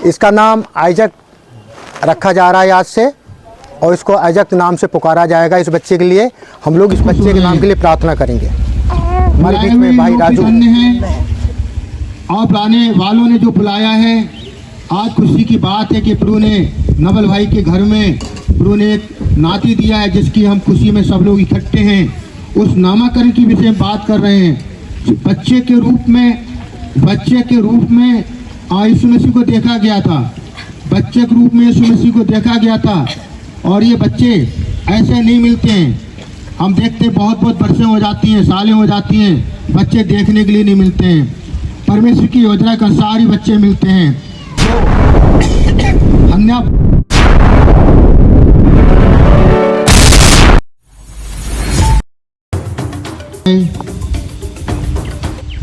इसका नाम आइजक रखा जा रहा है आज से, और इसको आइजक नाम से पुकारा जाएगा। इस बच्चे के लिए हम लोग इस बच्चे के नाम के लिए प्रार्थना करेंगे। हमारे बीच में भाई राजू और बुलाने वालों ने जो बुलाया है, आज खुशी की बात है कि प्रभु ने नवल भाई के घर में प्रभु ने एक नाती दिया है, जिसकी हम खुशी में सब लोग इकट्ठे हैं। उस नामकरण की विषय में बात कर रहे हैं। बच्चे के रूप में यीशु मसीह को देखा गया था, बच्चे के रूप में यीशु मसीह को देखा गया था। और ये बच्चे ऐसे नहीं मिलते हैं। हम देखते बहुत बरसें हो जाती हैं, सालें हो जाती हैं, बच्चे देखने के लिए नहीं मिलते हैं। परमेश्वर की योजना के अनुसार ही बच्चे मिलते हैं।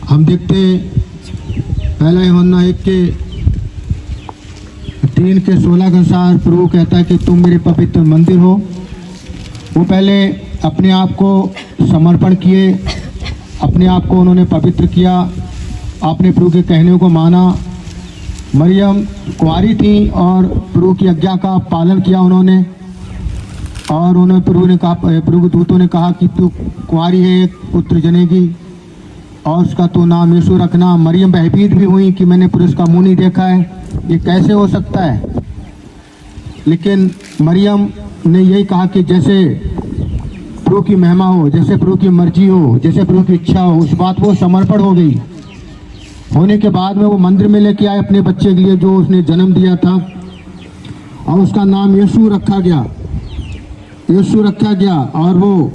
हम देखते पहला यूहन्ना 1:3-16 के अनुसार प्रभु कहता है कि तुम मेरे पवित्र मंदिर हो। वो पहले अपने आप को समर्पण किए, अपने आप को उन्होंने पवित्र किया, आपने प्रभु के कहने को माना। मरियम कुंवारी थी और प्रभु की आज्ञा का पालन किया उन्होंने। और उन्हें प्रभु के दूतों ने कहा कि तू कुंवारी है, एक पुत्र जनेगी और उसका तो नाम यीशु रखना। मरियम भयभीत भी हुई कि मैंने पुरुष का मुंह नहीं देखा है, ये कैसे हो सकता है। लेकिन मरियम ने यही कहा कि जैसे प्रभु की महिमा हो, जैसे प्रभु की मर्जी हो, जैसे प्रभु की इच्छा हो, उस बात वो समर्पण हो गई। होने के बाद में वो मंदिर में लेके आए अपने बच्चे के लिए जो उसने जन्म दिया था, और उसका नाम यीशु रखा गया, यीशु रखा गया। और वो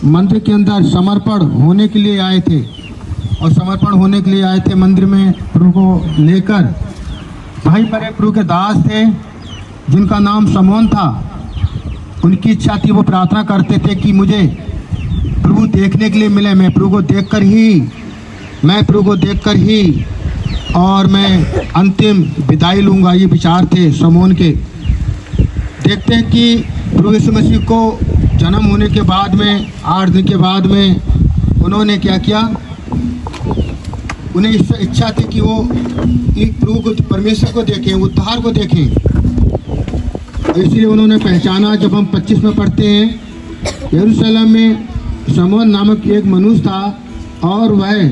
मंदिर के अंदर समर्पण होने के लिए आए थे, और समर्पण होने के लिए आए थे मंदिर में प्रभु को लेकर। भाई पर एक प्रभु के दास थे जिनका नाम समोन था। उनकी इच्छा थी, वो प्रार्थना करते थे कि मुझे प्रभु देखने के लिए मिले, मैं प्रभु को देखकर ही और मैं अंतिम विदाई लूँगा। ये विचार थे समोन के। देखते हैं कि प्रभु यीशु मसीह को जन्म होने के बाद में 8 दिन के बाद में उन्होंने क्या किया, उन्हें इच्छा थी कि वो एक प्रभु को, परमेश्वर को देखें, उद्धार को देखें। इसलिए उन्होंने पहचाना। जब हम 25 में पढ़ते हैं, यरूशलेम में समोन नामक एक मनुष्य था, और वह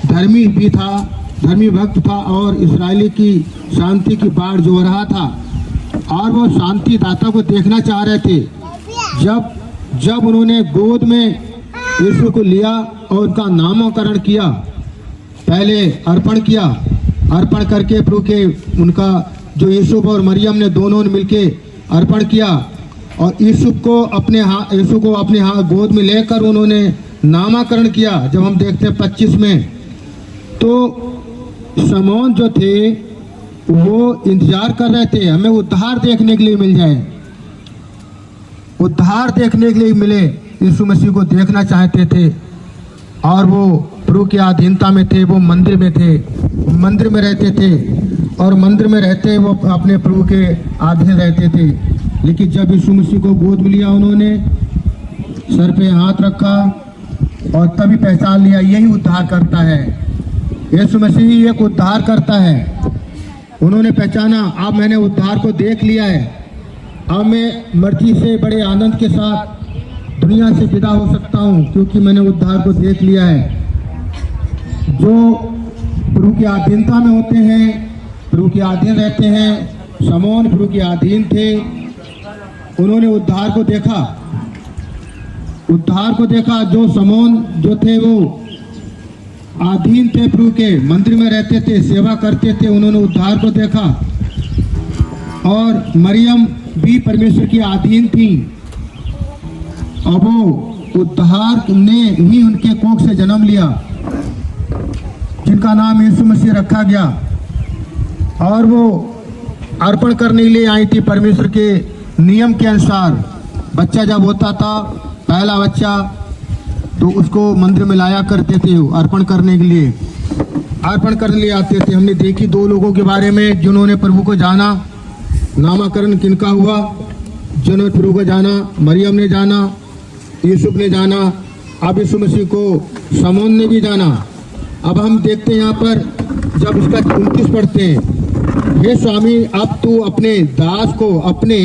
धर्मी भी था, धर्मी भक्त था, और इस्राएली की शांति की बाढ़ जो हो रहा था, और वो शांति दाता को देखना चाह रहे थे। जब उन्होंने गोद में यीशु को लिया और उनका नामकरण किया, पहले अर्पण किया, अर्पण करके प्रभु के उनका जो यूसुफ और मरियम ने दोनों ने मिलके अर्पण किया, और यीशु को अपने गोद में लेकर उन्होंने नामकरण किया। जब हम देखते हैं 25 में, तो समोन जो थे वो इंतजार कर रहे थे, हमें उद्धार देखने के लिए मिल जाए, उद्धार देखने के लिए मिले। यीशु मसीह को देखना चाहते थे, और वो प्रभु की अधीनता में थे, वो मंदिर में थे, मंदिर में रहते थे, और मंदिर में रहते वो अपने प्रभु के अधीन रहते थे। लेकिन जब यीशु मसीह को गोद में लिया, उन्होंने सर पे हाथ रखा और तभी पहचान लिया, यही उद्धार करता है, यीशु मसीह ही एक उद्धार करता है। उन्होंने पहचाना, अब मैंने उद्धार को देख लिया है, अब मैं मर्जी से बड़े आनंद के साथ दुनिया से विदा हो सकता हूँ, क्योंकि मैंने उद्धार को देख लिया है। जो प्रभु की अधीनता में होते हैं, प्रभु के अधीन रहते हैं, समोन प्रभु के अधीन थे, उन्होंने उद्धार को देखा, उद्धार को देखा। जो समोन जो थे वो अधीन थे, प्रभु के मंदिर में रहते थे, सेवा करते थे, उन्होंने उद्धार को देखा। और मरियम भी परमेश्वर की अधीन थी, और वो उद्धार ने ही उनके कोख से जन्म लिया, जिनका नाम यीशु मसीह रखा गया। और वो अर्पण करने के लिए आई थी परमेश्वर के नियम के अनुसार। बच्चा जब होता था, पहला बच्चा, तो उसको मंदिर में लाया करते थे अर्पण करने के लिए, अर्पण करने के लिए आते थे। हमने देखी 2 लोगों के बारे में जिन्होंने प्रभु को जाना। नामकरण किनका हुआ? जिन्होंने प्रभु को जाना, मरियम ने जाना, यूसुफ ने जाना, अब यीशु मसीह को समोन ने भी जाना। अब हम देखते हैं यहाँ पर, जब इसका 29 पढ़ते हैं, हे स्वामी, अब तू अपने दास को अपने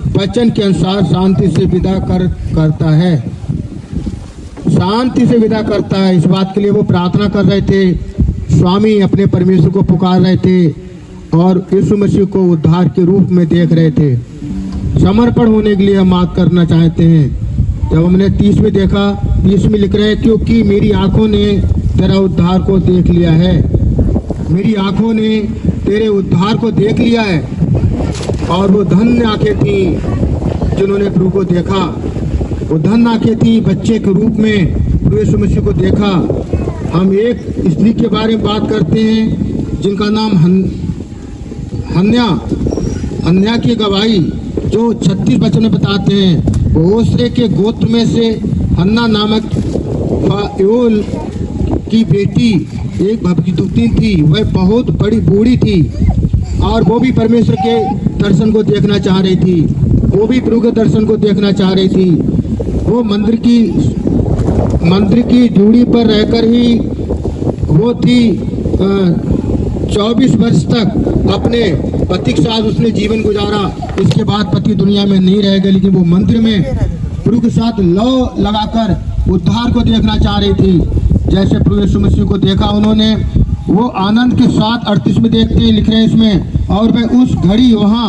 वचन के अनुसार शांति से विदा करता है, शांति से विदा करता है। इस बात के लिए वो प्रार्थना कर रहे थे, स्वामी अपने परमेश्वर को पुकार रहे थे और यीशु मसीह को उद्धार के रूप में देख रहे थे। समर्पण होने के लिए हम बात करना चाहते हैं। जब हमने 30 में देखा, 30 में लिख रहे हैं, क्योंकि मेरी आंखों ने तेरा उद्धार को देख लिया है, मेरी आंखों ने तेरे उद्धार को देख लिया है। और वो धन्य आंखें थी जिन्होंने प्रभु को देखा, वो धन्य आंखें थी बच्चे के रूप में प्रभु यीशु मसीह को देखा। हम एक स्त्री के बारे में बात करते हैं जिनका नाम हन्या की गवाही जो 36 वचन में बताते हैं। वो ओसरे के गोत्र में से हन्ना नामक फायोल की बेटी एक भविष्यवक्ता थी। वह बहुत बड़ी बूढ़ी थी और वो भी परमेश्वर के दर्शन को देखना चाह रही थी, वो भी प्रभु के दर्शन को देखना चाह रही थी। वो मंदिर की ड्यूटी पर रहकर ही वो थी 24 वर्ष तक अपने पति के साथ उसने जीवन गुजारा। इसके बाद पति दुनिया में नहीं रह गए, लेकिन वो मंदिर में प्रभु के साथ लौ लगाकर उद्धार को देखना चाह रही थी। जैसे प्रभु यीशु मसीह को देखा उन्होंने, वो आनंद के साथ 38 में देखते हैं, लिख रहे हैं इसमें, और वह उस घड़ी वहाँ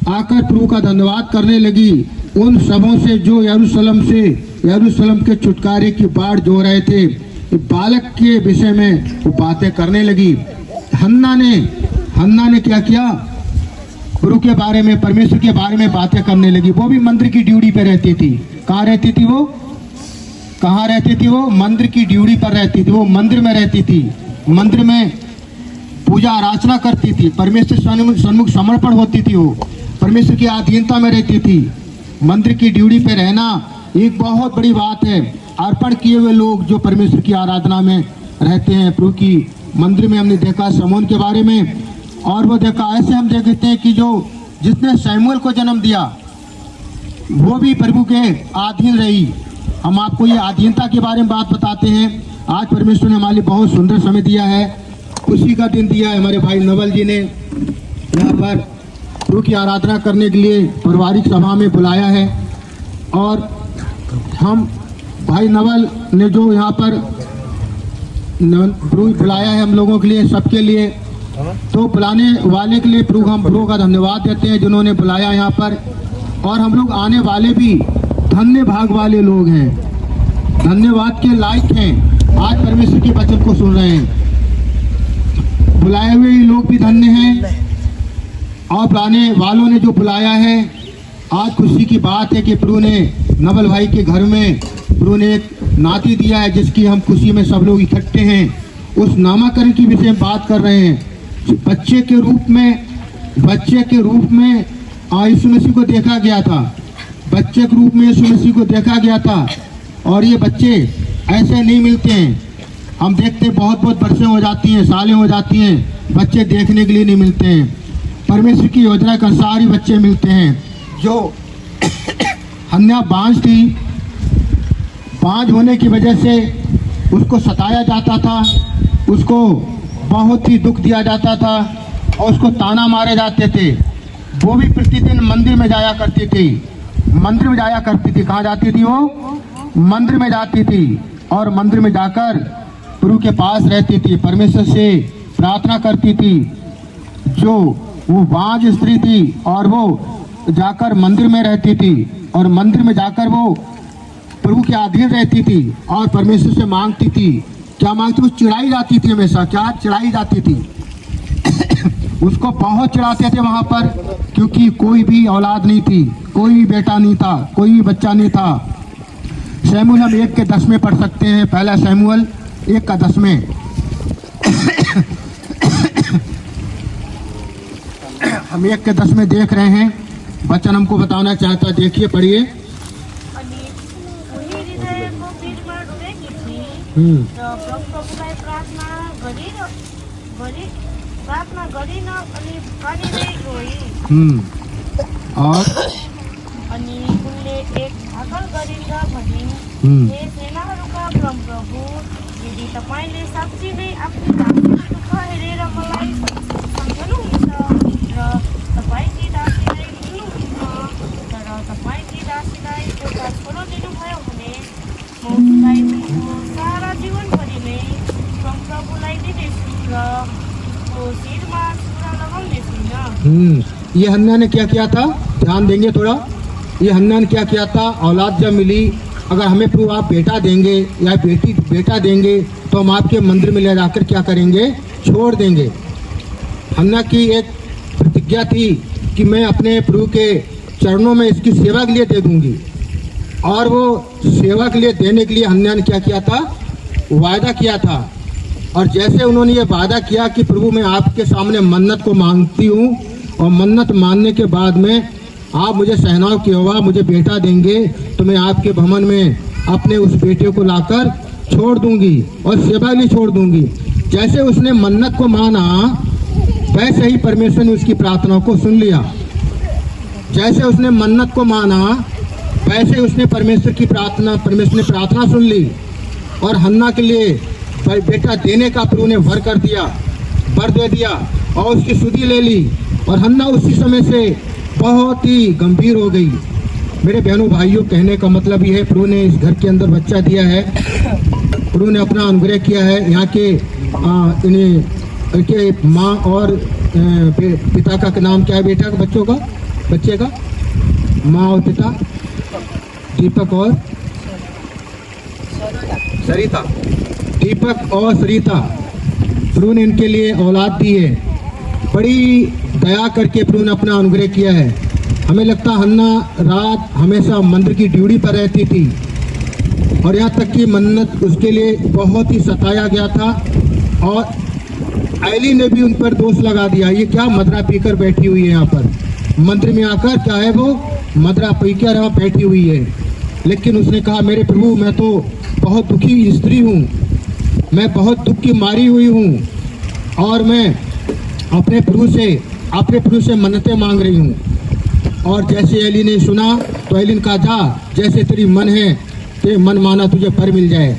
आकर प्रभु का धन्यवाद करने लगी उन सबों से जो यरूशलेम के छुटकारे की बाट जो रहे थे। बालक के विषय में वो बातें करने लगी। हन्ना ने क्या किया, प्रभु के बारे में, परमेश्वर के बारे में बातें करने लगी। वो भी मंदिर की ड्यूटी पे रहती थी। कहाँ रहती थी वो? कहाँ रहती थी वो? मंदिर की ड्यूटी पर रहती थी। वो मंदिर में रहती थी, मंदिर में पूजा आराधना करती थी, परमेश्वर सन्मुख समर्पण होती थी, वो परमेश्वर की अधीनता में रहती थी। मंदिर की ड्यूटी पे रहना एक बहुत बड़ी बात है। अर्पण किए हुए लोग जो परमेश्वर की आराधना में रहते हैं, प्रभु की मंदिर में हमने देखा शमौन के बारे में, और वो देखा ऐसे हम देखते हैं कि जो जिसने शमूएल को जन्म दिया वो भी प्रभु के अधीन रही। हम आपको ये अधीनता के बारे में बात बताते हैं। आज परमेश्वर ने हमारे लिए बहुत सुंदर समय दिया है, खुशी का दिन दिया है। हमारे भाई नवल जी ने यहाँ पर प्रभु की आराधना करने के लिए पारिवारिक सभा में बुलाया है, और हम भाई नवल ने जो यहाँ पर प्रभु बुलाया है हम लोगों के लिए, सबके लिए, तो बुलाने वाले के लिए हम प्रभु का धन्यवाद देते हैं जिन्होंने बुलाया यहाँ पर। और हम लोग आने वाले भी धन्य भाग वाले लोग हैं, धन्यवाद के लायक हैं। आज परमेश्वर के वचन को सुन रहे हैं, बुलाए हुए लोग भी धन्य हैं, और बुलाने वालों ने जो बुलाया है। आज खुशी की बात है कि प्रभु ने नवल भाई के घर में प्रभु ने एक नाती दिया है, जिसकी हम खुशी में सब लोग इकट्ठे हैं। उस नामकरण की विषय में बात कर रहे हैं। बच्चे के रूप में यीशु मसीह को देखा गया था, बच्चे के रूप में यीशु मसीह को देखा गया था। और ये बच्चे ऐसे नहीं मिलते हैं। हम देखते हैं बहुत बरसें हो जाती हैं, सालें हो जाती हैं, बच्चे देखने के लिए नहीं मिलते हैं। परमेश्वर की योजना के अनुसार ही बच्चे मिलते हैं। जो हन्ना बांझ थी, बांझ होने की वजह से उसको सताया जाता था, उसको बहुत ही दुख दिया जाता था, और उसको ताना मारे जाते थे। वो भी प्रतिदिन मंदिर में जाया करती थी, मंदिर में जाया करती थी। कहाँ जाती थी वो? मंदिर में जाती थी, और मंदिर में जाकर प्रभु के पास रहती थी, परमेश्वर से प्रार्थना करती थी। जो वो बांझ स्त्री थी, और वो जाकर मंदिर में रहती थी, और मंदिर में जाकर वो प्रभु के अधीन रहती थी और परमेश्वर से मांगती थी। क्या मांगती? वो चिढ़ाई जाती थी हमेशा। क्या चिढ़ाई जाती थी? उसको बहुत चिढ़ाते थे वहाँ पर, क्योंकि कोई भी औलाद नहीं थी, कोई भी बेटा नहीं था, कोई भी बच्चा नहीं था। शमूएल हम 1 के 10 में पढ़ सकते हैं, पहला शमूएल 1 का 10 में। हम 1 के 10 में देख रहे हैं, वचन हमको बताना चाहता है। देखिए, पढ़िए। और अनि उनले एक भाकल गरिन्छ भनिन्, हे सेनाहरूका प्रभु, यदि तपाईँले साँच्चै नै आफ्नो हेरेर मलाई सम्झनुहुन्छ र तपाईँकी दासीलाई भुल्नुहुन्छ। तर तपाईँकी दासीलाई एउटा छोरो दिनुभयो भने म उसलाई उनको सारा जीवनभरि नै प्रभुलाई दिनेछु र उसको शिरमा छुरा लगाउने छुइनँ। ये हन्ना ने क्या किया था, ध्यान देंगे थोड़ा। ये हन्ना ने क्या किया था, औलाद जब मिली, अगर हमें प्रभु आप बेटा देंगे या बेटा देंगे तो हम आपके मंदिर में ले जाकर क्या करेंगे, छोड़ देंगे। हन्ना की एक प्रतिज्ञा थी कि मैं अपने प्रभु के चरणों में इसकी सेवा के लिए दे दूंगी, और वो सेवा के लिए देने के लिए हन्ना ने क्या किया था, वायदा किया था। और जैसे उन्होंने ये वादा किया कि प्रभु मैं आपके सामने मन्नत को मांगती हूँ, और मन्नत मानने के बाद में आप मुझे सहनाव की होगा, मुझे बेटा देंगे तो मैं आपके भवन में अपने उस बेटे को लाकर छोड़ दूंगी और सेवा लिए छोड़ दूंगी। जैसे उसने मन्नत को माना, वैसे ही परमेश्वर ने उसकी प्रार्थना को सुन लिया। जैसे उसने मन्नत को माना, वैसे उसने परमेश्वर ने प्रार्थना सुन ली, और हन्ना के लिए बेटा देने का प्रभु ने वर दे दिया और उसकी सुधि ले ली। और हन्ना उसी समय से बहुत ही गंभीर हो गई। मेरे बहनों भाइयों, कहने का मतलब ये है, प्रभु ने इस घर के अंदर बच्चा दिया है, प्रभु ने अपना अनुग्रह किया है। यहाँ के इनके माँ और पिता का नाम क्या है, बेटा का, बच्चे का माँ और पिता, दीपक और सरिता। दीपक और सरिता, प्रभु ने इनके लिए औलाद दी है। बड़ी दया करके प्रभु ने अपना अनुग्रह किया है। हमें लगता हन्ना रात हमेशा मंदिर की ड्यूटी पर रहती थी, और यहाँ तक कि मन्नत उसके लिए बहुत ही सताया गया था, और एली ने भी उन पर दोष लगा दिया, ये क्या मदरा पीकर बैठी हुई है यहाँ पर, मंदिर में आकर क्या है वो मदरा पीकर यहाँ बैठी हुई है। लेकिन उसने कहा, मेरे प्रभु मैं तो बहुत दुखी स्त्री हूँ, मैं बहुत दुख की मारी हुई हूँ, और मैं अपने प्रभु से मन्नतें मांग रही हूँ। और जैसे एली ने सुना तो एली ने कहा, जा जैसे तेरी मन है, ते मन माना तुझे पर मिल जाए।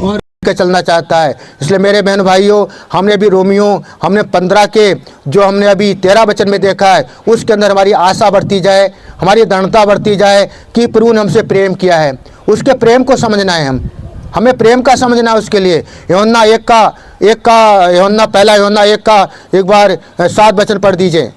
और चलना चाहता है। इसलिए मेरे बहन भाइयों, हमने अभी रोमियो हमने 15 के जो हमने अभी 13 वचन में देखा है, उसके अंदर हमारी आशा बढ़ती जाए, हमारी दृढ़ता बढ़ती जाए कि प्रभु ने हमसे प्रेम किया है। उसके प्रेम को समझना है, हमें प्रेम का समझना है। उसके लिए यूहन्ना 1 का एक बार 7 वचन पढ़ दीजिए।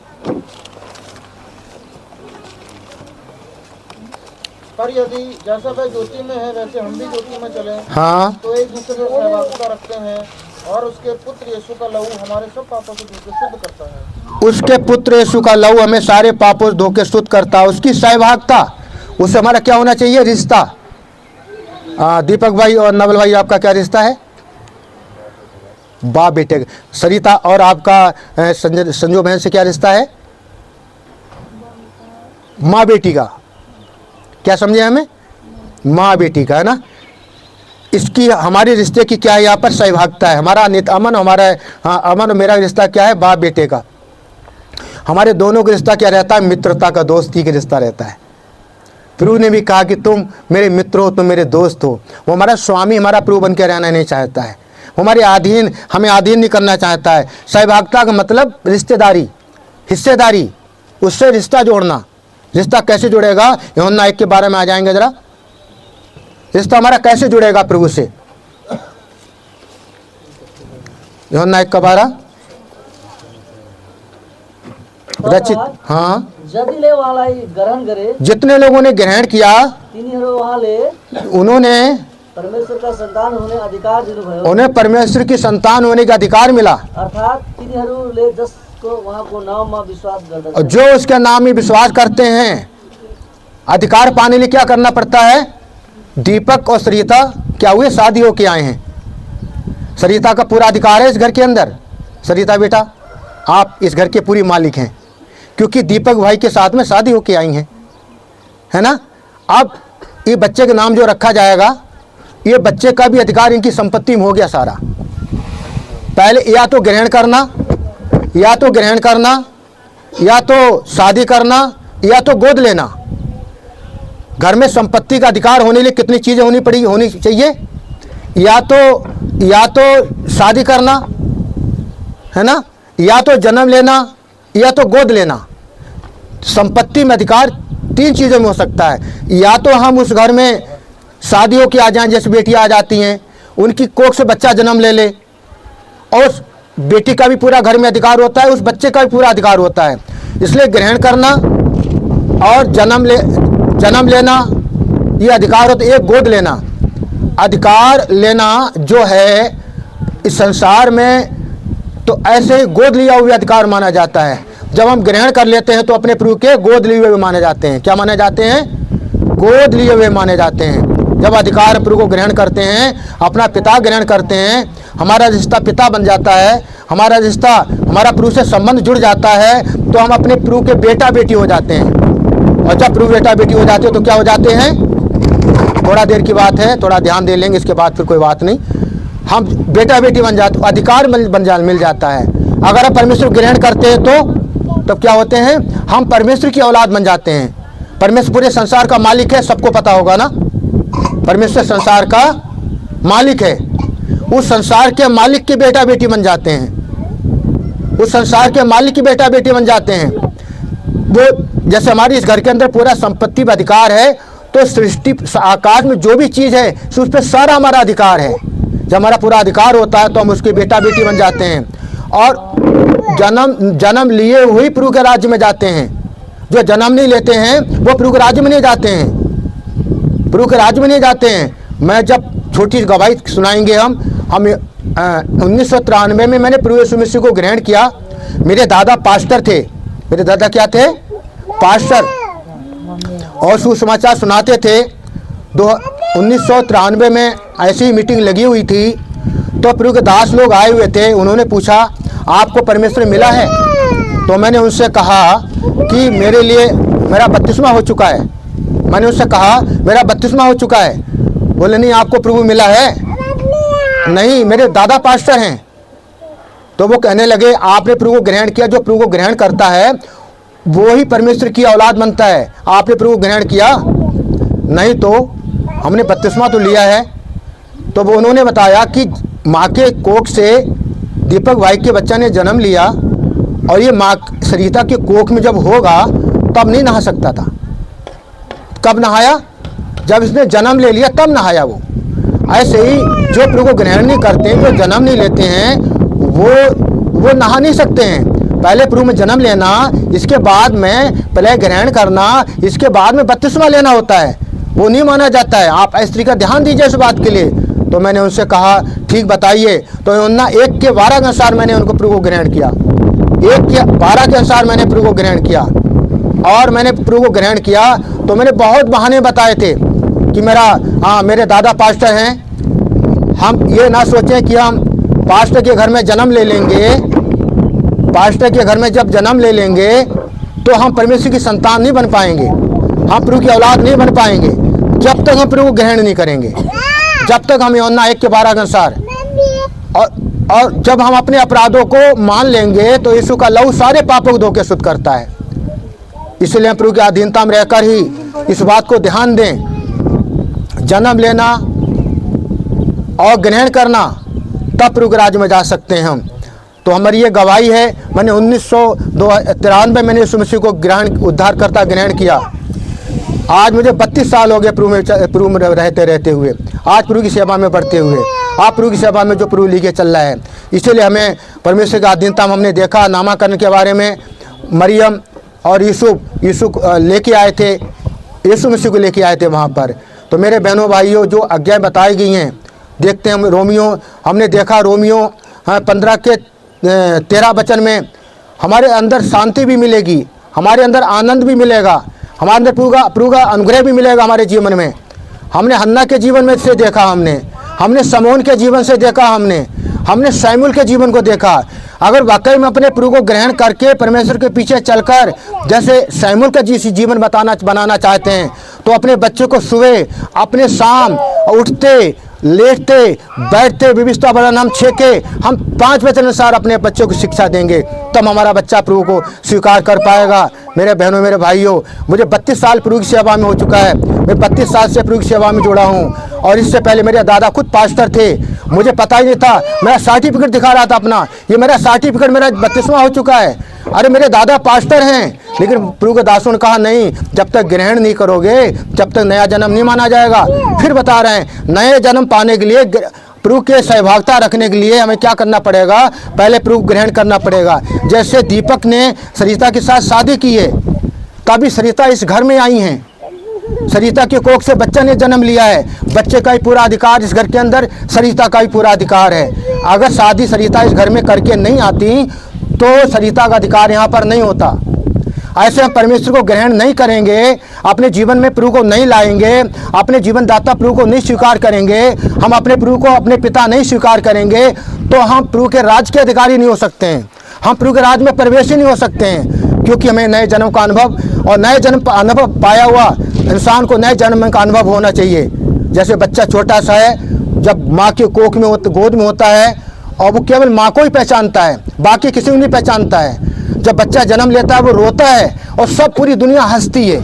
पर यदि जैसा वह ज्योति में है वैसे हम भी ज्योति में चले, हाँ, तो एक दूसरे से सहभागिता रखते हैं, और उसके पुत्र यीशु का लहू हमारे सब पापों से धो के शुद्ध करता है। उसके पुत्र यीशु का लहू हमें सारे पापों से धो के शुद्ध करता है। उसकी सहभागिता, उससे हमारा क्या होना चाहिए, रिश्ता। दीपक भाई और नवल भाई, आपका क्या रिश्ता है? बाप बेटे। सरिता और आपका संजू बहन से क्या रिश्ता है? माँ बेटी का। क्या समझे हमें? माँ बेटी का, है ना। इसकी हमारे रिश्ते की क्या है यहाँ पर सहभागिता है। हमारा अमन और मेरा रिश्ता क्या है? बाप बेटे का। हमारे दोनों का रिश्ता क्या रहता है? मित्रता का, दोस्ती का रिश्ता रहता है। प्रभु ने भी कहा कि तुम मेरे मित्र हो, तुम मेरे दोस्त हो। वो हमारा स्वामी, हमारा प्रभु बन के रहना नहीं चाहता है, वो हमारे अधीन, हमें अधीन नहीं करना चाहता है। सहभागिता का मतलब रिश्तेदारी, हिस्सेदारी, उससे रिश्ता जोड़ना। रिश्ता कैसे जुड़ेगा? यूहन्ना 1 के 12 में आ जाएंगे जरा। रिश्ता हमारा कैसे जुड़ेगा प्रभु से? यूहन्ना 1 का 12 रचित। हाँ, जितने लोगों ने ग्रहण किया उन्होंने परमेश्वर का संतान होने अधिकार दिनुभयो। उन्हें परमेश्वर की संतान होने का अधिकार मिला, अर्थात तिनीहरूले जसको उहाँको नाममा विश्वास गर्दछ। और जो उसके नाम में विश्वास करते हैं। अधिकार पाने के लिए क्या करना पड़ता है? दीपक और सरिता क्या हुए? शादी होके आए हैं। सरिता का पूरा अधिकार है इस घर के अंदर। सरिता बेटा, आप इस घर के पूरी मालिक हैं, क्योंकि दीपक भाई के साथ में शादी होके आई हैं, है ना। अब ये बच्चे का नाम जो रखा जाएगा, ये बच्चे का भी अधिकार इनकी संपत्ति में हो गया सारा। पहले या तो ग्रहण करना, या तो शादी करना, या तो गोद लेना। घर में संपत्ति का अधिकार होने के लिए कितनी चीजें होनी चाहिए? या तो शादी करना, है ना, या तो जन्म लेना या तो गोद लेना। संपत्ति में अधिकार 3 चीज़ों में हो सकता है। या तो हम उस घर में शादी हो के आ जाएं, जैसे बेटियां आ जाती हैं, उनकी कोख से बच्चा जन्म ले ले, और उस बेटी का भी पूरा घर में अधिकार होता है, उस बच्चे का भी पूरा अधिकार होता है। इसलिए ग्रहण करना और जन्म लेना ये अधिकार होता है। एक गोद लेना, अधिकार लेना जो है इस संसार में तो ऐसे ही गोद लिया हुआ अधिकार माना जाता है। जब हम ग्रहण कर लेते हैं तो अपने प्रभु के गोद लिए हुए माने जाते हैं। क्या माने जाते हैं? गोद लिए हुए माने जाते हैं। जब अधिकार प्रभु को ग्रहण करते हैं, अपना पिता ग्रहण करते हैं, हमारा रिश्ता पिता बन जाता है, हमारा रिश्ता हमारा प्रभु से संबंध जुड़ जाता है, तो हम अपने प्रभु के बेटा बेटी हो जाते हैं। और जब प्रभु बेटा बेटी हो जाते हैं तो क्या हो जाते हैं? थोड़ा देर की बात है, थोड़ा ध्यान दे लेंगे, इसके बाद फिर कोई बात नहीं। हम बेटा बेटी बन जाते, अधिकार मिल जाता है। अगर हम परमेश्वर ग्रहण करते हैं तो क्या होते हैं? हम परमेश्वर की औलाद बन जाते हैं। परमेश्वर पूरे संसार का मालिक है, सबको पता होगा ना। परमेश्वर संसार का मालिक है, उस संसार के मालिक के बेटा बेटी बन जाते हैं। उस संसार के मालिक की बेटा बेटी बन जाते हैं। वो जैसे हमारी इस घर के अंदर पूरा संपत्ति का अधिकार है, तो सृष्टि आकाश में जो भी चीज़ है उस पर सारा हमारा अधिकार है। जब हमारा पूरा अधिकार होता है तो हम उसके बेटा बेटी बन जाते हैं और जन्म लिए हुए प्रभु के राज्य में जाते हैं। जो जन्म नहीं लेते हैं वो प्रभु के राज्य में नहीं जाते हैं, प्रभु के राज्य में नहीं जाते हैं। मैं जब छोटी गवाही सुनाएंगे हम 1993 में मैंने प्रभु यीशु मसीह को ग्रहण किया। मेरे दादा पास्टर थे। मेरे दादा क्या थे? पास्टर, और सुसमाचार सुनाते थे। 1993 में ऐसी ही मीटिंग लगी हुई थी, तो प्रभु के दास लोग आए हुए थे। उन्होंने पूछा आपको परमेश्वर मिला है? तो मैंने उनसे कहा कि मेरे लिए मेरा 32वां हो चुका है। मैंने उनसे कहा मेरा 32वां हो चुका है। बोले नहीं, आपको प्रभु मिला है? नहीं, मेरे दादा पास्टर हैं। तो वो कहने लगे आपने प्रभु को ग्रहण किया। जो प्रभु को ग्रहण करता है वो ही परमेश्वर की औलाद बनता है। आपने प्रभु को ग्रहण किया? नहीं, तो हमने 32वां तो लिया है। तो वो उन्होंने बताया कि माँ के कोख से दीपक भाई के बच्चा ने जन्म लिया, और ये माँ सरिता के कोख में जब होगा तब नहीं नहा सकता था। कब नहाया? जब इसने जन्म ले लिया तब नहाया वो। ऐसे ही जो प्रभु को ग्रहण नहीं करते, जो जन्म नहीं लेते हैं, वो नहा नहीं सकते हैं। पहले प्रभु में जन्म लेना, इसके बाद में पहले ग्रहण करना, इसके बाद में 32वां लेना होता है, वो नहीं माना जाता है। आप इस तरीका ध्यान दीजिए इस बात के लिए। तो मैंने उनसे कहा ठीक बताइए। तो यूहन्ना 1:12 के अनुसार मैंने उनको प्रभु को ग्रहण किया। 1:12 के अनुसार मैंने प्रभु को ग्रहण किया। और मैंने प्रभु को ग्रहण किया तो मैंने बहुत बहाने बताए थे कि मेरे दादा पास्टर हैं। हम ये ना सोचें कि हम पास्टर के घर में जन्म ले लेंगे, पास्टर के घर में जब जन्म ले लेंगे तो हम परमेश्वर की संतान नहीं बन पाएंगे, हम प्रभु की औलाद नहीं बन पाएंगे जब तक हम प्रभु को ग्रहण नहीं करेंगे, जब तक हम यूहन्ना 1:12 के अनुसार। और जब हम अपने अपराधों को मान लेंगे तो यीशु का लहू सारे पापों को धो के शुद्ध करता है। इसलिए हम प्रभु की अधीनता में रहकर ही इस बात को ध्यान दें। जन्म लेना और ग्रहण करना, तब प्रभु के राज्य में जा सकते हैं हम। तो हमारी ये गवाही है। मैंने 1993 में मैंने यीशु मसीह को उद्धारकर्ता ग्रहण किया। आज मुझे 32 साल हो गए प्रभु में रहते हुए, आज प्रभु की सेवा में बढ़ते हुए। आप प्रभु की सेवा में जो प्रभु लेके चल रहा है, इसीलिए हमें परमेश्वर की अधीनता में हमने देखा। नामाकरण के बारे में मरियम और यीशु लेके आए थे, यीशु मसीह को लेके आए थे वहाँ पर। तो मेरे बहनों भाइयों, जो आज्ञाएं बताई गई हैं, देखते हैं हम रोमियो, हमने देखा रोमियो 15 के 13 वचन में हमारे अंदर शांति भी मिलेगी, हमारे अंदर आनंद भी मिलेगा, हमारे अंदर प्रभु का अनुग्रह भी मिलेगा हमारे जीवन में। हमने हन्ना के जीवन में से देखा, हमने समोन के जीवन से देखा, हमने शैमुल के जीवन को देखा। अगर वाकई में अपने प्रभु को ग्रहण करके परमेश्वर के पीछे चलकर जैसे शैमुल का जीवन बनाना चाहते हैं, तो अपने बच्चों को सुबह अपने शाम उठते लेटते बैठते विविधता वर्णन हम 6 के हम 5 वचन अनुसार अपने बच्चों को शिक्षा देंगे, तब हमारा बच्चा प्रभु को स्वीकार कर पाएगा। मेरे बहनों मेरे भाइयों, मुझे 32 साल प्रभु की सेवा में हो चुका है। मैं 32 साल से प्रभु की सेवा में जुड़ा हूँ और इससे पहले मेरे दादा खुद पास्टर थे, मुझे पता ही नहीं था। मेरा सर्टिफिकेट दिखा रहा था अपना, ये मेरा सर्टिफिकेट मेरा 32वां हो चुका है। अरे मेरे दादा पास्टर हैं, लेकिन प्रभु के दासों ने कहा नहीं, जब तक ग्रहण नहीं करोगे जब तक नया जन्म नहीं माना जाएगा। फिर बता रहे हैं नए जन्म पाने के लिए, प्रभु के सहभागिता रखने के लिए हमें क्या करना पड़ेगा, पहले प्रभु ग्रहण करना पड़ेगा। जैसे दीपक ने सरिता के साथ शादी की है, तभी सरिता इस घर में आई हैं। सरिता के कोख से बच्चा ने जन्म लिया है, बच्चे का ही पूरा अधिकार इस घर के अंदर, सरिता का ही पूरा अधिकार है। अगर शादी सरिता इस घर में करके नहीं आती तो सरिता का अधिकार यहाँ पर नहीं होता। ऐसे हम परमेश्वर को ग्रहण नहीं करेंगे, अपने जीवन में प्रभु को नहीं लाएंगे, अपने जीवन दाता प्रभु को नहीं स्वीकार करेंगे, हम अपने प्रभु को अपने पिता नहीं स्वीकार करेंगे, तो हम प्रभु के राज के अधिकारी नहीं हो सकते हैं, हम प्रभु के राज में प्रवेश ही नहीं हो सकते हैं। क्योंकि हमें नए जन्म का अनुभव और नए जन्म का अनुभव पाया हुआ इंसान को नए जन्म का अनुभव होना चाहिए। जैसे बच्चा छोटा सा है, जब माँ के कोख में गोद में होता है और वो केवल माँ को ही पहचानता है, बाकी किसी को नहीं पहचानता है। जब बच्चा जन्म लेता है वो रोता है और सब पूरी दुनिया हंसती है।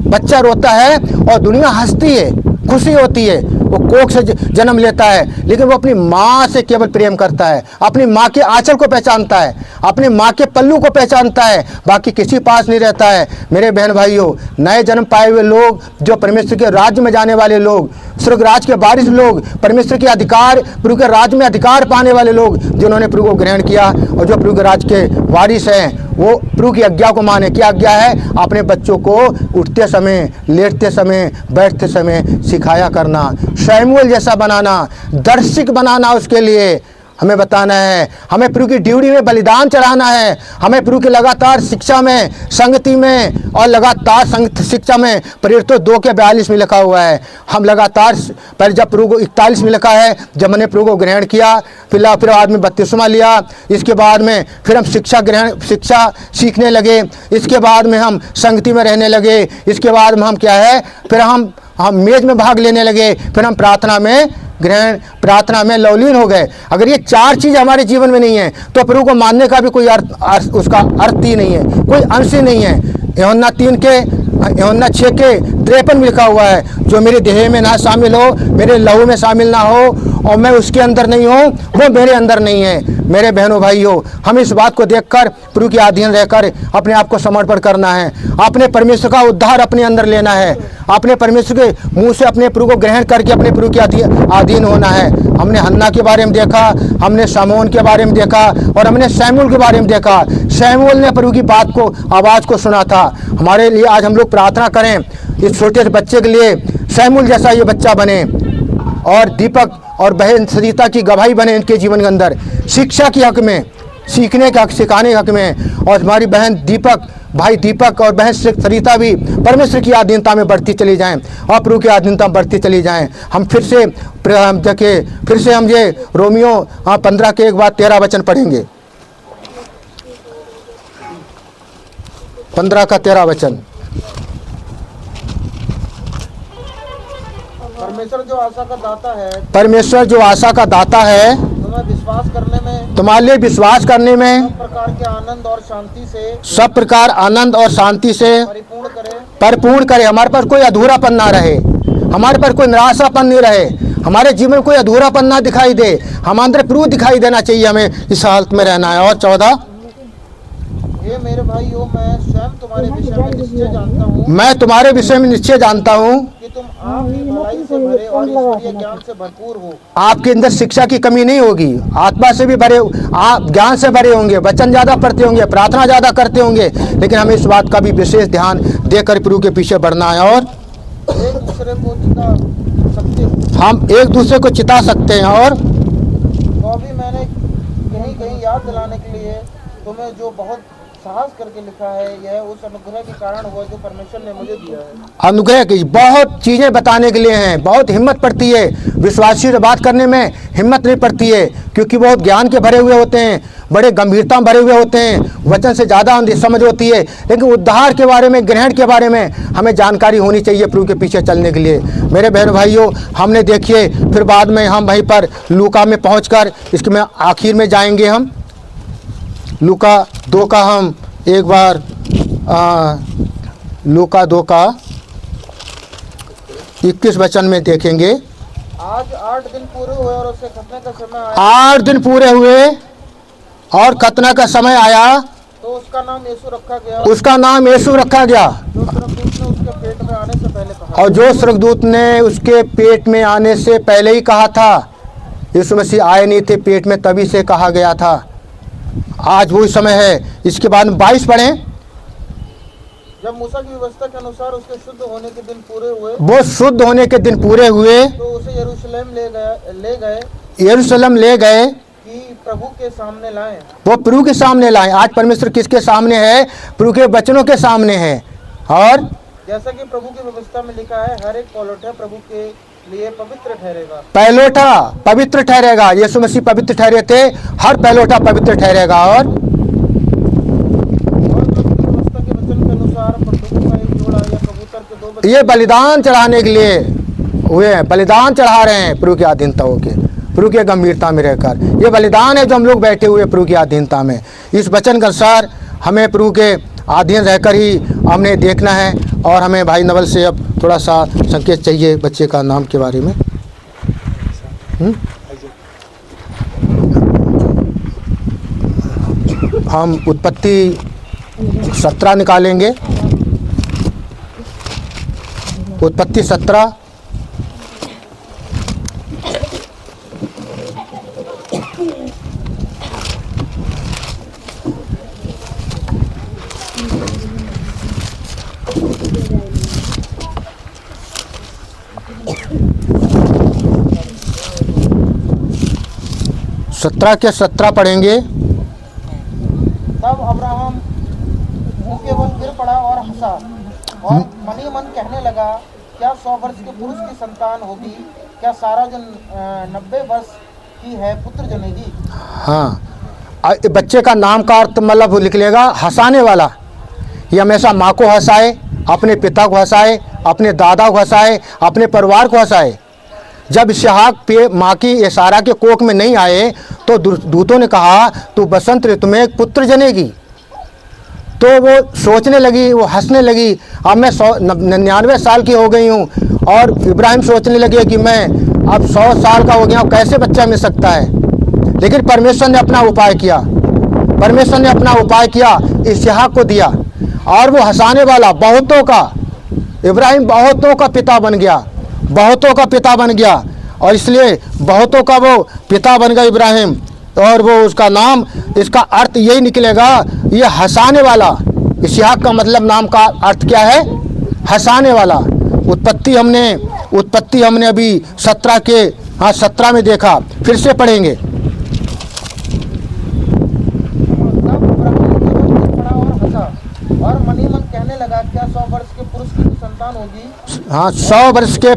बच्चा रोता है और दुनिया हंसती है, खुशी होती है। वो कोख से जन्म लेता है, लेकिन वो अपनी माँ से केवल प्रेम करता है, अपनी माँ के आंचल को पहचानता है, अपनी माँ के पल्लू को पहचानता है, बाकी किसी पास नहीं रहता है। मेरे बहन भाइयों, नए जन्म पाए हुए लोग, जो परमेश्वर के राज्य में जाने वाले लोग, स्वर्ग राज के वारिस लोग, परमेश्वर के अधिकार, प्रभु के राज्य में अधिकार पाने वाले लोग, जिन्होंने प्रभु को ग्रहण किया और जो प्रभु के राज्य के वारिस हैं, वो प्रभु की आज्ञा को माने। क्या आज्ञा है? अपने बच्चों को उठते समय, लेटते समय, बैठते समय सिखाया करना, शैमुएल जैसा बनाना, दर्शिक बनाना। उसके लिए हमें बताना है, हमें प्रभु की ड्यूटी में बलिदान चढ़ाना है, हमें प्रभु की लगातार शिक्षा में, संगति में और लगातार शिक्षा में। प्रेरितों 2:42 में लिखा हुआ है, हम लगातार, पहले जब प्रभु को 41 में लिखा है, जब मैंने प्रभु को ग्रहण किया, फिर बाद में बपतिस्मा लिया, इसके बाद में फिर हम शिक्षा सीखने लगे, इसके बाद में हम संगति में रहने लगे, इसके बाद में हम क्या है, फिर हम मेज में भाग लेने लगे, फिर हम प्रार्थना में लवलीन हो गए। अगर ये 4 चीज़ हमारे जीवन में नहीं है तो प्रभु को मानने का भी कोई उसका अर्थ ही नहीं है, कोई अंश ही नहीं है। यूहन्ना 6:53 में लिखा हुआ है, जो मेरे देह में ना शामिल हो, मेरे लहू में शामिल ना हो और मैं उसके अंदर नहीं हूँ, वो मेरे अंदर नहीं है। मेरे बहनों भाइयों, हम इस बात को देखकर प्रभु के अधीन रहकर अपने आप को समर्पण करना है, अपने परमेश्वर का उद्धार अपने अंदर लेना है, अपने परमेश्वर के मुंह से अपने प्रभु को ग्रहण करके अपने प्रभु के अधीन होना है। हमने हन्ना के बारे में देखा, हमने शमौन के बारे में देखा और हमने शैमुएल के बारे में देखा। शैमुएल ने प्रभु की बात को, आवाज़ को सुना था। हमारे लिए आज हम लोग प्रार्थना करें, इस छोटे से बच्चे के लिए शैमुएल जैसा ये बच्चा बने और दीपक और बहन सरिता की गवाही बने इनके जीवन के अंदर, शिक्षा के हक में, सीखने के हक, सिखाने के हक में। और हमारी बहन भाई दीपक और बहन सरिता भी परमेश्वर की अधीनता में बढ़ती चली जाएं और प्रभु की अधीनता में बढ़ती चली जाएं। हम फिर से हम ये रोमियो 15 के 1-13 वचन पढ़ेंगे। 15 का 13 वचन। परमेश्वर जो आशा का दाता है, परमेश्वर जो आशा का दाता है, तुम्हारे लिए विश्वास करने में सब प्रकार के आनंद और शांति से, सब प्रकार आनंद और शांति से परिपूर्ण करे। हमारे पास कोई अधूरापन ना रहे, हमारे पास कोई निराशापन नहीं रहे, हमारे जीवन में कोई अधूरापन ना दिखाई दे, हम अंदर प्रभु दिखाई देना चाहिए। हमें इस हालत में रहना है। और 14, हे मेरे भाइयों, मैं स्वयं तुम्हारे विषय में निश्चय जानता हूँ, मैं तुम्हारे विषय में निश्चय जानता हूँ कि तुम आप ही भलाई से भरे और ईश्वरीय ज्ञान से भरपूर हो। आपके अंदर शिक्षा की कमी नहीं होगी, आत्मा से भी भरे, आप ज्ञान से भरे होंगे, वचन ज़्यादा पढ़ते होंगे, प्रार्थना ज़्यादा करते होंगे। लेकिन हमें इस बात का भी विशेष ध्यान देकर प्रभु के पीछे बढ़ना है। और एक दूसरे को चिता सकते हो, हम एक दूसरे को चिता सकते हैं। और तो भी मैंने कहीं याद दिलाने के लिए तुम्हें जो बहुत साहस करके लिखा है, यह उस अनुग्रह के कारण हुआ जो परमेश्वर ने मुझे दिया है। अनुग्रह की बहुत चीज़ें बताने के लिए हैं, बहुत हिम्मत पड़ती है, विश्वासी से बात करने में हिम्मत नहीं पड़ती है, क्योंकि बहुत ज्ञान के भरे हुए होते हैं, बड़े गंभीरता में भरे हुए होते हैं, वचन से ज़्यादा समझ होती है। लेकिन उद्धार के बारे में, ग्रहण के बारे में हमें जानकारी होनी चाहिए प्रभु के पीछे चलने के लिए। मेरे बहन भाइयों, हमने देखिए, फिर बाद में हम वहीं पर लूका में पहुँच इसके में आखिर में जाएंगे। हम लूका 2 का हम एक बार लूका 2 का 21 वचन में देखेंगे। आज 8 दिन पूरे हुए और उसके खतने का समय आया 8 दिन पूरे हुए और खतना का समय आया तो उसका नाम यीशु रखा गया, उसका नाम यीशु रखा गया। जो स्वर्गदूत ने उसके पेट में आने से पहले और जो स्वर्गदूत ने उसके पेट में आने से पहले कहा। ही कहा था, यीशु मसीह आए नहीं थे पेट में, तभी से कहा गया था। आज वही समय है। इसके बाद में 22 पढ़ें। जब मूसा की व्यवस्था के अनुसार उसके शुद्ध होने के दिन पूरे हुए वो शुद्ध होने के दिन पूरे हुए तो उसे यरूशलेम ले गए यरूशलेम ले गए कि प्रभु के सामने लाएं। वो प्रभु के सामने लाए। आज परमेश्वर किसके सामने है? प्रभु के वचनों के सामने है। और जैसा कि प्रभु की व्यवस्था में लिखा है, हर एक पलौठा प्रभु के लिए पवित्र ठहरेगा। पहलोठा पवित्र ठहरेगा। यीशु मसीह पवित्र ठहरे थे, हर पहलोठा पवित्र ठहरेगा। और जो उसकी व्यवस्था के वचन के अनुसार बंदूकों का एक जोड़ा या कबूतर के 2 बच्चे ये बलिदान चढ़ाने के लिए हुए हैं, बलिदान चढ़ा रहे हैं प्रभु की अधीनता होके, प्रभु की गंभीरता में रहकर। ये बलिदान है जो हम लोग बैठे हुए प्रभु की अधीनता में। इस वचन के अनुसार हमें प्रभु के अधीन रहकर ही हमने देखना है। और हमें भाई नवल से अब थोड़ा सा संकेत चाहिए बच्चे का नाम के बारे में। हम उत्पत्ति 17 निकालेंगे। उत्पत्ति 17 17 के 17 पढ़ेंगे। तब अब्राहम मुंह के बल गिर पड़ा और हंसा और मन ही मन कहने लगा, क्या 100 वर्ष के पुरुष की संतान होगी? क्या सारा जो 90 वर्ष की है पुत्र जनेगी? हाँ, बच्चे का नाम का अर्थ मतलब वो लिख लेगा हंसाने वाला। ये हमेशा माँ को हंसाए, अपने पिता को हंसाए, अपने दादा को हंसाए, अपने परिवार को हंसाए। जब इसहाक पे माँ की इशारा के कोख में नहीं आए तो दूतों ने कहा तू बसंत ऋतु में एक पुत्र जनेगी। तो वो सोचने लगी, वो हंसने लगी, अब मैं 99 साल की हो गई हूँ। और इब्राहिम सोचने लगे कि मैं अब 100 साल का हो गया हूँ, कैसे बच्चा मिल सकता है। लेकिन परमेश्वर ने अपना उपाय किया, परमेश्वर ने अपना उपाय किया, इसहाक को दिया। और वो हंसाने वाला बहुतों का, इब्राहिम बहुतों का पिता बन गया, बहुतों का पिता बन गया। और इसलिए बहुतों का वो पिता बन गया इब्राहिम। और वो उसका नाम, इसका अर्थ यही निकलेगा, ये हंसाने वाला। इसहाक का मतलब नाम का अर्थ क्या है? हंसाने वाला। उत्पत्ति हमने अभी 17 में देखा। फिर से पढ़ेंगे। तब अब्राहम मुंह के बल गिर पड़ा और हंसा और मन ही मन कहने लगा, क्या 100 वर्ष के पुरुष की संतान होगी? हाँ, 100 वर्ष के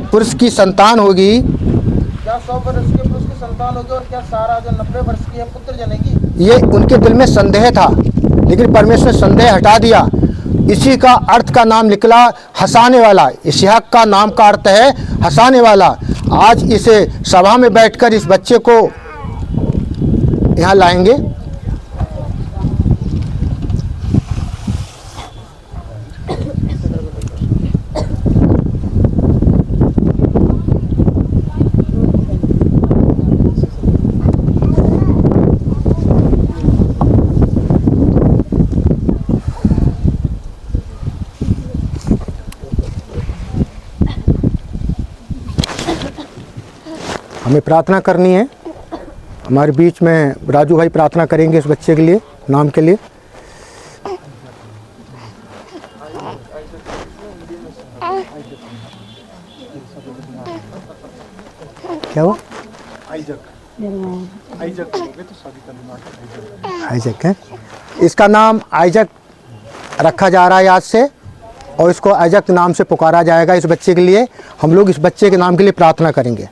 पुरुष की संतान होगी। क्या 100 वर्ष के पुरुष की संतान होगी और क्या सारा जो 90 वर्ष की है पुत्र जनेगी? ये उनके दिल में संदेह था, लेकिन परमेश्वर संदेह हटा दिया। इसी का अर्थ का नाम निकला हंसाने वाला। इसहाक का नाम का अर्थ है हंसाने वाला। आज इसे सभा में बैठकर इस बच्चे को यहाँ लाएंगे। हमें प्रार्थना करनी है। हमारे बीच में राजू भाई प्रार्थना करेंगे इस बच्चे के लिए, नाम के लिए। क्या हुआ? आइजक है। इसका नाम आइजक रखा जा रहा है आज से, और इसको आइजक नाम से पुकारा जाएगा। इस बच्चे के लिए हम लोग इस बच्चे के नाम के लिए प्रार्थना करेंगे।